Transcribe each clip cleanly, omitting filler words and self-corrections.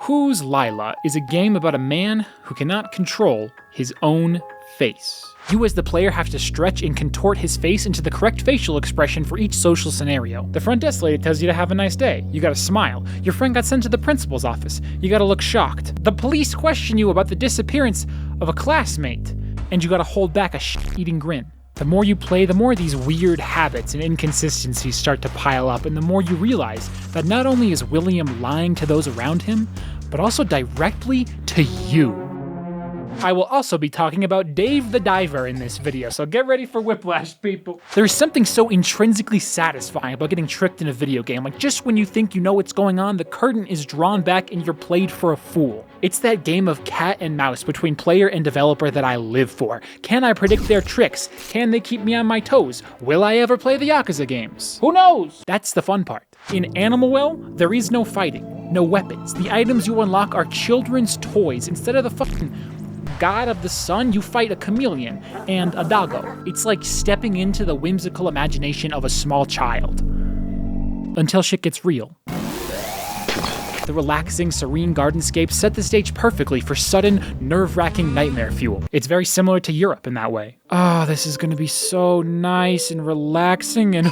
Who's Lila is a game about a man who cannot control his own face. You as the player have to stretch and contort his face into the correct facial expression for each social scenario. The front desk lady tells you to have a nice day. You gotta smile. Your friend got sent to the principal's office. You gotta look shocked. The police question you about the disappearance of a classmate, and you gotta hold back a shit-eating grin. The more you play, the more these weird habits and inconsistencies start to pile up, and the more you realize that not only is William lying to those around him, but also directly to you. I will also be talking about Dave the Diver in this video, so get ready for whiplash, people. There's something so intrinsically satisfying about getting tricked in a video game. Like, just when you think you know what's going on, the curtain is drawn back and you're played for a fool. It's that game of cat and mouse between player and developer that I live for. Can I predict their tricks? Can they keep me on my toes? Will I ever play the Yakuza games? Who knows? That's the fun part. In Animal Well, there is no fighting, no weapons. The items you unlock are children's toys. Instead of the fucking god of the sun, you fight a chameleon and a doggo. It's like stepping into the whimsical imagination of a small child. Until shit gets real. The relaxing, serene gardenscape set the stage perfectly for sudden, nerve-wracking nightmare fuel. It's very similar to Europe in that way. Oh, this is gonna be so nice and relaxing and...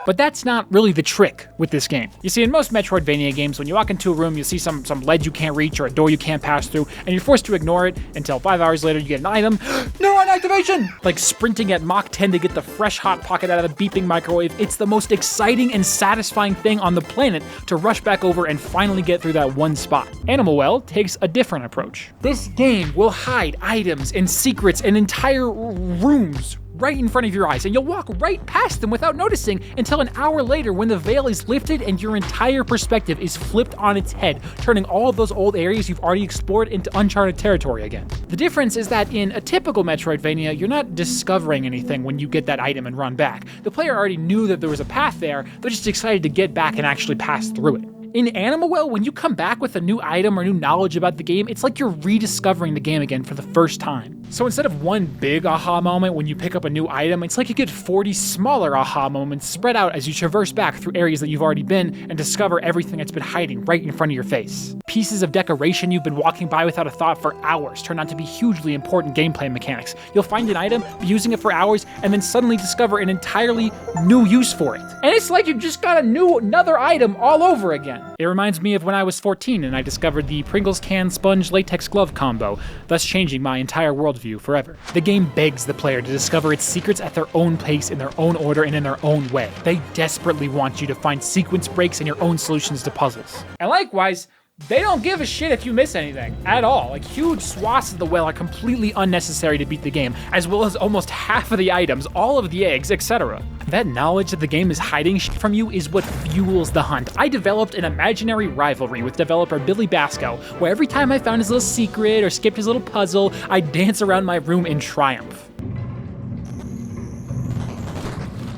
But that's not really the trick with this game. You see, in most Metroidvania games, when you walk into a room, you'll see some ledge you can't reach or a door you can't pass through, and you're forced to ignore it until 5 hours later you get an item. Neuron activation! Like sprinting at Mach 10 to get the fresh hot pocket out of the beeping microwave. It's the most exciting and satisfying thing on the planet to rush back over and finally get through that one spot. Animal Well takes a different approach. This game will hide items and secrets and entire rooms right in front of your eyes, and you'll walk right past them without noticing until an hour later when the veil is lifted and your entire perspective is flipped on its head, turning all of those old areas you've already explored into uncharted territory again. The difference is that in a typical Metroidvania, you're not discovering anything when you get that item and run back. The player already knew that there was a path there, they're just excited to get back and actually pass through it. In Animal Well, when you come back with a new item or new knowledge about the game, it's like you're rediscovering the game again for the first time. So instead of one big aha moment when you pick up a new item, it's like you get 40 smaller aha moments spread out as you traverse back through areas that you've already been and discover everything that's been hiding right in front of your face. Pieces of decoration you've been walking by without a thought for hours turn out to be hugely important gameplay mechanics. You'll find an item, be using it for hours, and then suddenly discover an entirely new use for it. And it's like you just got another item all over again. It reminds me of when I was 14 and I discovered the Pringles can sponge latex glove combo, thus changing my entire worldview forever. The game begs the player to discover its secrets at their own pace, in their own order, and in their own way. They desperately want you to find sequence breaks and your own solutions to puzzles. And likewise, they don't give a shit if you miss anything at all. Like, huge swaths of the well are completely unnecessary to beat the game, as well as almost half of the items, all of the eggs, etc. That knowledge that the game is hiding shit from you is what fuels the hunt. I developed an imaginary rivalry with developer Billy Basco, where every time I found his little secret or skipped his little puzzle, I'd dance around my room in triumph.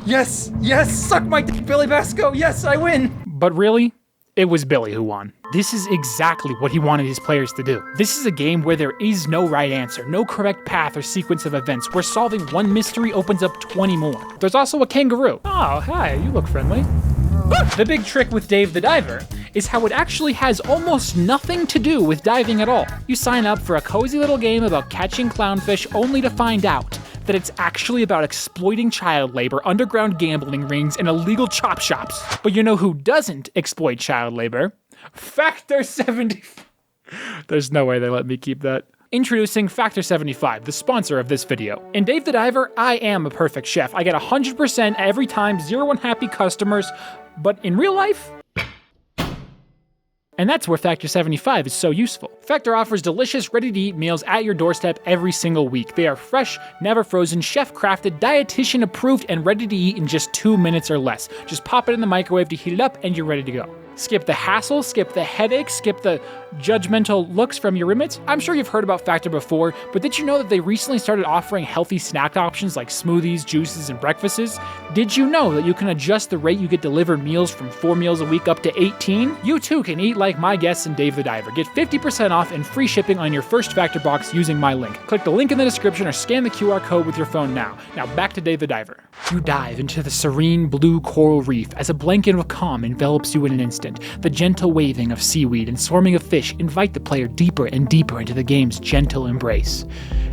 Yes, yes, suck my dick, Billy Basco, yes, I win! But really, it was Billy who won. This is exactly what he wanted his players to do. This is a game where there is no right answer, no correct path or sequence of events, where solving one mystery opens up 20 more. There's also a kangaroo. Oh, hi, you look friendly. The big trick with Dave the Diver is how it actually has almost nothing to do with diving at all. You sign up for a cozy little game about catching clownfish only to find out that it's actually about exploiting child labor, underground gambling rings, and illegal chop shops. But you know who doesn't exploit child labor? Factor 75. There's no way they let me keep that. Introducing Factor 75, the sponsor of this video. In Dave the Diver, I am a perfect chef. I get 100% every time, 0 unhappy customers, but in real life, and that's where Factor 75 is so useful. Factor offers delicious, ready-to-eat meals at your doorstep every single week. They are fresh, never frozen, chef-crafted, dietitian-approved, and ready to eat in just 2 minutes or less. Just pop it in the microwave to heat it up, and you're ready to go. Skip the hassle, skip the headache, skip the judgmental looks from your roommates. I'm sure you've heard about Factor before, but did you know that they recently started offering healthy snack options like smoothies, juices, and breakfasts? Did you know that you can adjust the rate you get delivered meals from 4 meals a week up to 18? You too can eat like my guests in Dave the Diver. Get 50% off and free shipping on your first Factor box using my link. Click the link in the description or scan the QR code with your phone now. Now back to Dave the Diver. You dive into the serene blue coral reef as a blanket of calm envelops you in an instant. constant. The gentle waving of seaweed and swarming of fish invite the player deeper and deeper into the game's gentle embrace.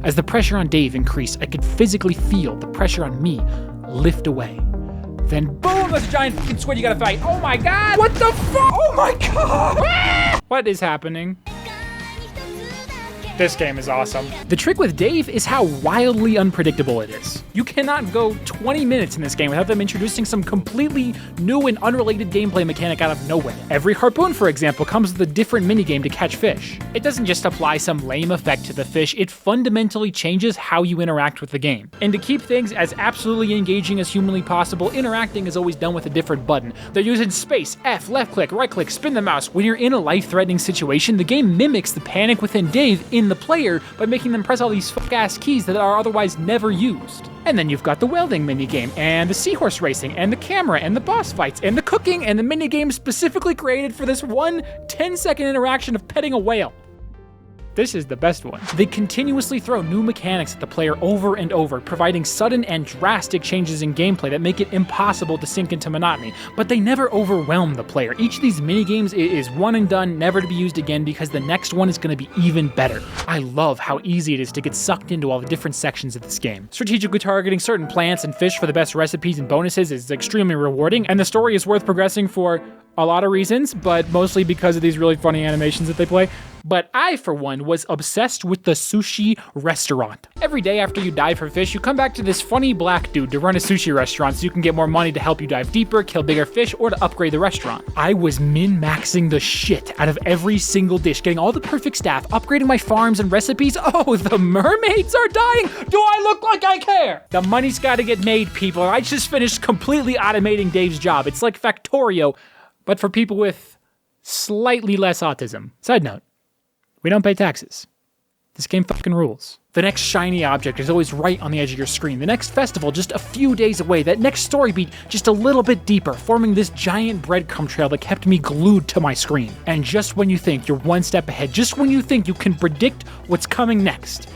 As the pressure on Dave increased, I could physically feel the pressure on me lift away. Then boom, there's a giant fucking squid you gotta fight. Oh my god! What the fuck? Oh my god! What is happening? This game is awesome. The trick with Dave is how wildly unpredictable it is. You cannot go 20 minutes in this game without them introducing some completely new and unrelated gameplay mechanic out of nowhere. Every harpoon, for example, comes with a different minigame to catch fish. It doesn't just apply some lame effect to the fish, it fundamentally changes how you interact with the game. And to keep things as absolutely engaging as humanly possible, interacting is always done with a different button. They're using space, F, left click, right click, spin the mouse. When you're in a life-threatening situation, the game mimics the panic within Dave in the player by making them press all these fuck-ass keys that are otherwise never used. And then you've got the welding minigame, and the seahorse racing, and the camera, and the boss fights, and the cooking, and the minigame specifically created for this one 10-second interaction of petting a whale. This is the best one. They continuously throw new mechanics at the player over and over, providing sudden and drastic changes in gameplay that make it impossible to sink into monotony, but they never overwhelm the player. Each of these minigames is one and done, never to be used again, because the next one is going to be even better. I love how easy it is to get sucked into all the different sections of this game. Strategically targeting certain plants and fish for the best recipes and bonuses is extremely rewarding, and the story is worth progressing for a lot of reasons, but mostly because of these really funny animations that they play. But I, for one, was obsessed with the sushi restaurant. Every day after you dive for fish, you come back to this funny black dude to run a sushi restaurant so you can get more money to help you dive deeper, kill bigger fish, or to upgrade the restaurant. I was min-maxing the shit out of every single dish, getting all the perfect staff, upgrading my farms and recipes. Oh, the mermaids are dying! Do I look like I care? The money's gotta get made, people. I just finished completely automating Dave's job. It's like Factorio, but for people with slightly less autism. Side note, we don't pay taxes. This game fucking rules. The next shiny object is always right on the edge of your screen. The next festival just a few days away. That next story beat just a little bit deeper, forming this giant breadcrumb trail that kept me glued to my screen. And just when you think you're one step ahead, just when you think you can predict what's coming next,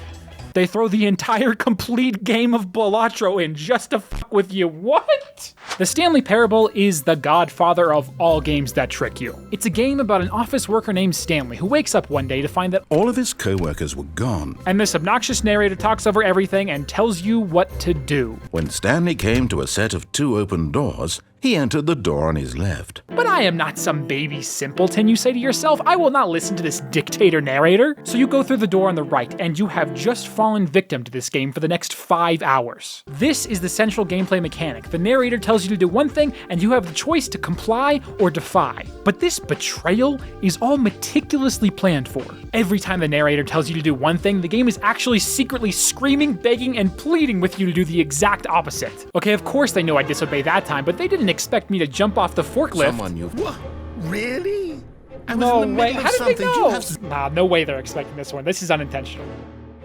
they throw the entire complete game of Balatro in just to fuck with you. What? The Stanley Parable is the godfather of all games that trick you. It's a game about an office worker named Stanley who wakes up one day to find that all of his co-workers were gone. And this obnoxious narrator talks over everything and tells you what to do. When Stanley came to a set of 2 open doors, he entered the door on his left. But I am not some baby simpleton, you say to yourself. I will not listen to this dictator narrator. So you go through the door on the right, and you have just fallen victim to this game for the next 5 hours. This is the central gameplay mechanic. The narrator tells you to do one thing, and you have the choice to comply or defy. But this betrayal is all meticulously planned for. Every time the narrator tells you to do one thing, the game is actually secretly screaming, begging, and pleading with you to do the exact opposite. Okay, of course they know I disobey that time, but they didn't expect me to jump off the forklift. Someone you've... What? Really? No way. How did they know? Nah, no way they're expecting this one. This is unintentional.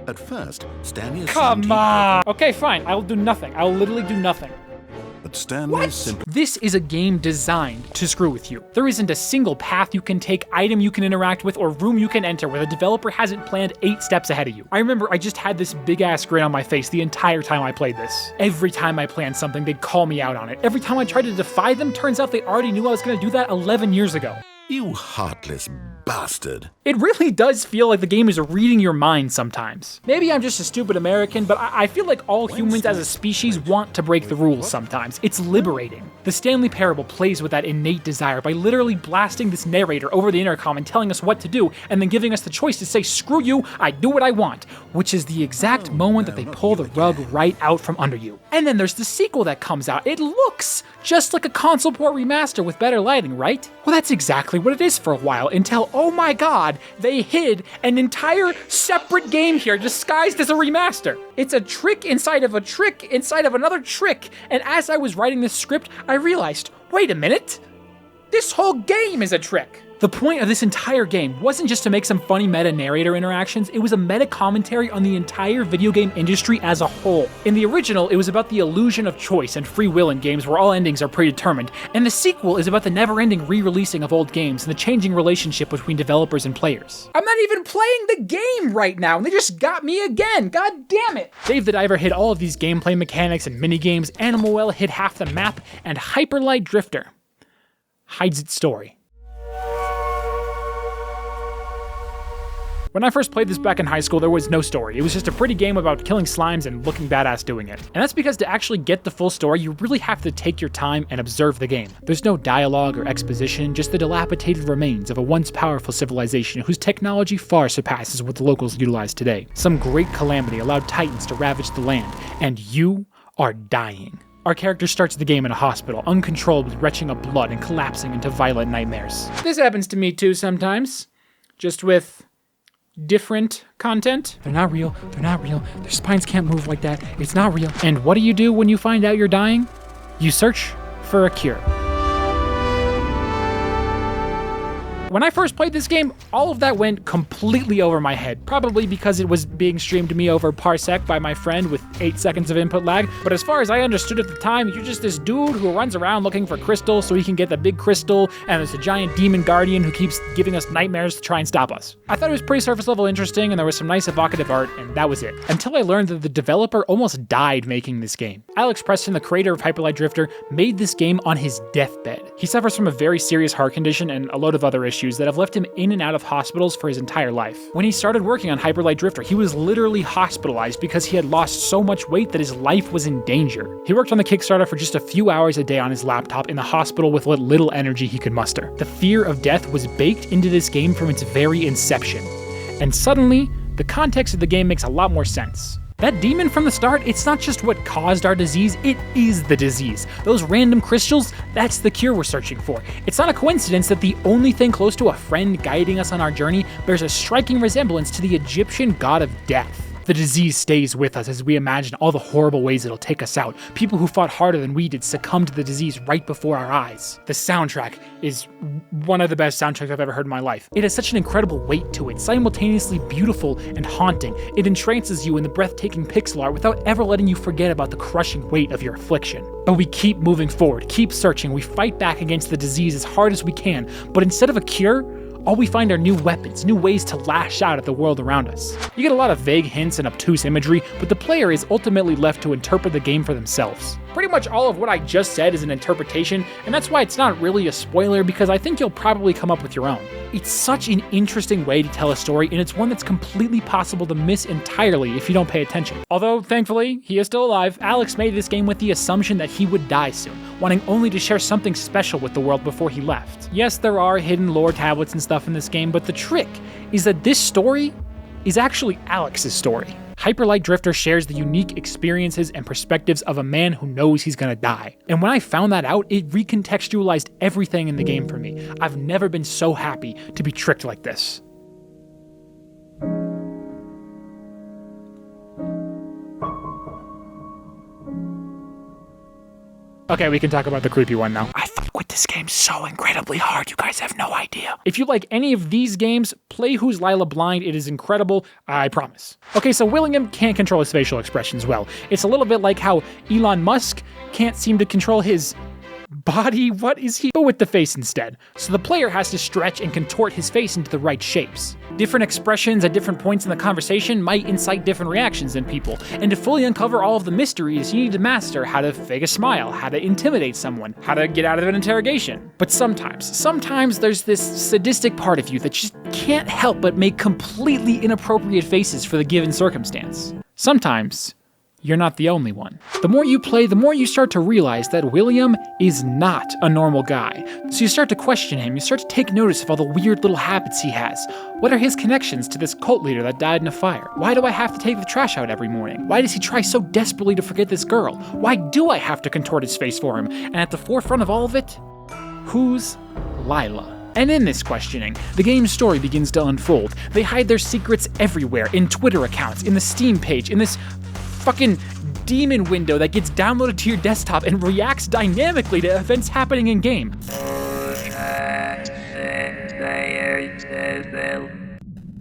At first, Stanley assumed Come on! Okay, fine. I will do nothing. I will literally do nothing. But Stanley simply... This is a game designed to screw with you. There isn't a single path you can take, item you can interact with, or room you can enter where the developer hasn't planned 8 steps ahead of you. I remember I just had this big-ass grin on my face the entire time I played this. Every time I planned something, they'd call me out on it. Every time I tried to defy them, turns out they already knew I was gonna do that 11 years ago. You heartless bastard. It really does feel like the game is reading your mind sometimes. Maybe I'm just a stupid American, but I feel like all humans as a species want to break the rules sometimes. It's liberating. The Stanley Parable plays with that innate desire by literally blasting this narrator over the intercom and telling us what to do, and then giving us the choice to say, screw you, I do what I want, which is the exact moment that they pull the rug right out from under you. And then there's the sequel that comes out. It looks just like a console port remaster with better lighting, right? Well, that's exactly what it is for a while, until, oh my god, they hid an entire separate game here disguised as a remaster. It's a trick inside of a trick inside of another trick, and as I was writing this script, I realized, wait a minute, this whole game is a trick. The point of this entire game wasn't just to make some funny meta narrator interactions, it was a meta commentary on the entire video game industry as a whole. In the original, it was about the illusion of choice and free will in games where all endings are predetermined, and the sequel is about the never-ending re-releasing of old games and the changing relationship between developers and players. I'm not even playing the game right now, and they just got me again, god damn it! Dave the Diver hid all of these gameplay mechanics and minigames, Animal Well hid half the map, and Hyperlight Drifter hides its story. When I first played this back in high school, there was no story. It was just a pretty game about killing slimes and looking badass doing it. And that's because to actually get the full story, you really have to take your time and observe the game. There's no dialogue or exposition, just the dilapidated remains of a once powerful civilization whose technology far surpasses what the locals utilize today. Some great calamity allowed titans to ravage the land, and you are dying. Our character starts the game in a hospital, uncontrolled with retching of blood and collapsing into violent nightmares. This happens to me too sometimes, just with different content. They're not real, their spines can't move like that, it's not real. And what do you do when you find out you're dying? You search for a cure. When I first played this game, all of that went completely over my head, probably because it was being streamed to me over Parsec by my friend with 8 seconds of input lag, but as far as I understood at the time, you're just this dude who runs around looking for crystals so he can get the big crystal, and there's a giant demon guardian who keeps giving us nightmares to try and stop us. I thought it was pretty surface level interesting, and there was some nice evocative art, and that was it. Until I learned that the developer almost died making this game. Alex Preston, the creator of Hyper Light Drifter, made this game on his deathbed. He suffers from a very serious heart condition and a load of other issues that have left him in and out of hospitals for his entire life. When he started working on Hyper Light Drifter, he was literally hospitalized because he had lost so much weight that his life was in danger. He worked on the Kickstarter for just a few hours a day on his laptop in the hospital with what little energy he could muster. The fear of death was baked into this game from its very inception. And suddenly, the context of the game makes a lot more sense. That demon from the start, it's not just what caused our disease, it is the disease. Those random crystals, that's the cure we're searching for. It's not a coincidence that the only thing close to a friend guiding us on our journey bears a striking resemblance to the Egyptian god of death. The disease stays with us as we imagine all the horrible ways it'll take us out. People who fought harder than we did succumb to the disease right before our eyes. The soundtrack is one of the best soundtracks I've ever heard in my life. It has such an incredible weight to it, simultaneously beautiful and haunting. It entrances you in the breathtaking pixel art without ever letting you forget about the crushing weight of your affliction. But we keep moving forward, keep searching, we fight back against the disease as hard as we can, but instead of a cure, all we find are new weapons, new ways to lash out at the world around us. You get a lot of vague hints and obtuse imagery, but the player is ultimately left to interpret the game for themselves. Pretty much all of what I just said is an interpretation, and that's why it's not really a spoiler, because I think you'll probably come up with your own. It's such an interesting way to tell a story, and it's one that's completely possible to miss entirely if you don't pay attention. Although, thankfully, he is still alive, Alex made this game with the assumption that he would die soon, wanting only to share something special with the world before he left. Yes, there are hidden lore tablets and stuff in this game, but the trick is that this story is actually Alex's story. Hyper Light Drifter shares the unique experiences and perspectives of a man who knows he's gonna die. And when I found that out, it recontextualized everything in the game for me. I've never been so happy to be tricked like this. Okay, we can talk about the creepy one now. I fuck with this game so incredibly hard, you guys have no idea. If you like any of these games, play Who's Lila Blind, it is incredible, I promise. Okay, so William can't control his facial expressions well. It's a little bit like how Elon Musk can't seem to control his body, what is he? But with the face instead. So the player has to stretch and contort his face into the right shapes. Different expressions at different points in the conversation might incite different reactions in people, and to fully uncover all of the mysteries, you need to master how to fake a smile, how to intimidate someone, how to get out of an interrogation. But sometimes there's this sadistic part of you that just can't help but make completely inappropriate faces for the given circumstance. Sometimes you're not the only one. The more you play, the more you start to realize that William is not a normal guy. So you start to question him, you start to take notice of all the weird little habits he has. What are his connections to this cult leader that died in a fire? Why do I have to take the trash out every morning? Why does he try so desperately to forget this girl? Why do I have to contort his face for him? And at the forefront of all of it, who's Lila? And in this questioning, the game's story begins to unfold. They hide their secrets everywhere, in Twitter accounts, in the Steam page, in this fucking demon window that gets downloaded to your desktop and reacts dynamically to events happening in game.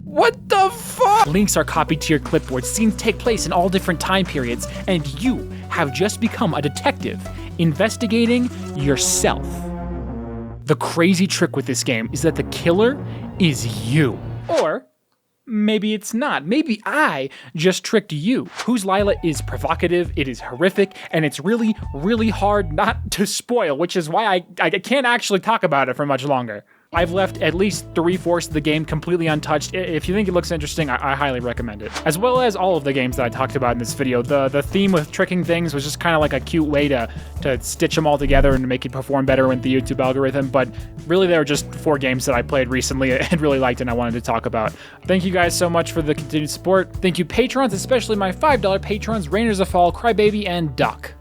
What the fuck? Links are copied to your clipboard, scenes take place in all different time periods, and you have just become a detective investigating yourself. The crazy trick with this game is that the killer is you. Or maybe it's not. Maybe I just tricked you. Who's Lila is provocative, it is horrific, and it's really, really hard not to spoil, which is why I can't actually talk about it for much longer. I've left at least 3/4 of the game completely untouched. If you think it looks interesting, I highly recommend it. As well as all of the games that I talked about in this video. The theme with tricking things was just kind of like a cute way to stitch them all together and make it perform better with the YouTube algorithm, but really there were just 4 games that I played recently and really liked and I wanted to talk about. Thank you guys so much for the continued support. Thank you patrons, especially my $5 patrons, Rainers of Fall, Crybaby, and Duck.